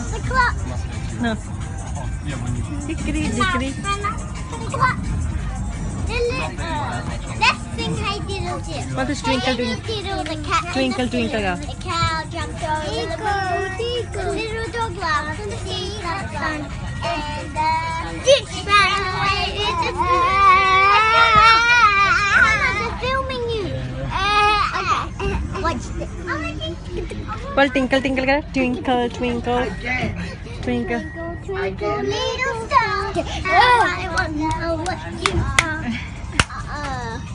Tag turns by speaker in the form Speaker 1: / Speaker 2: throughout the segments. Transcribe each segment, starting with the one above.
Speaker 1: The clock.
Speaker 2: No. Hickory dickory.
Speaker 1: Let's sing Hey Diddle Diddle.
Speaker 2: What is twinkle twinkle?
Speaker 1: Diddle, the cat
Speaker 2: Twinkle
Speaker 1: and the
Speaker 2: twinkle.
Speaker 1: fish. The cow jumped over the moon. The little dog laughed to see the sun. And the ditch ran away with the they're filming you. Watch this.
Speaker 2: Well, tinkle tinkle kara. Twinkle twinkle. Twinkle.
Speaker 1: Twinkle little star, I wonder what you are.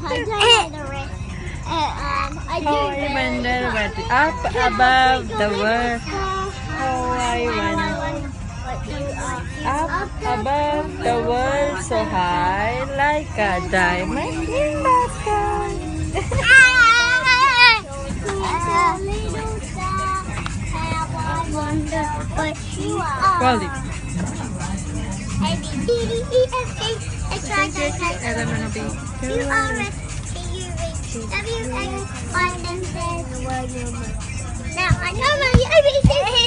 Speaker 1: I don't know the rest. I do.
Speaker 2: I wonder what up above the world. Oh, I wonder. Up above the world so high, like a diamond in the sky.
Speaker 1: Little star, how I wonder what you are.
Speaker 2: Call it.
Speaker 1: A B C D E F G H I J K L M N O P Q R S T U V W X Y and Z. Now I know my ABC.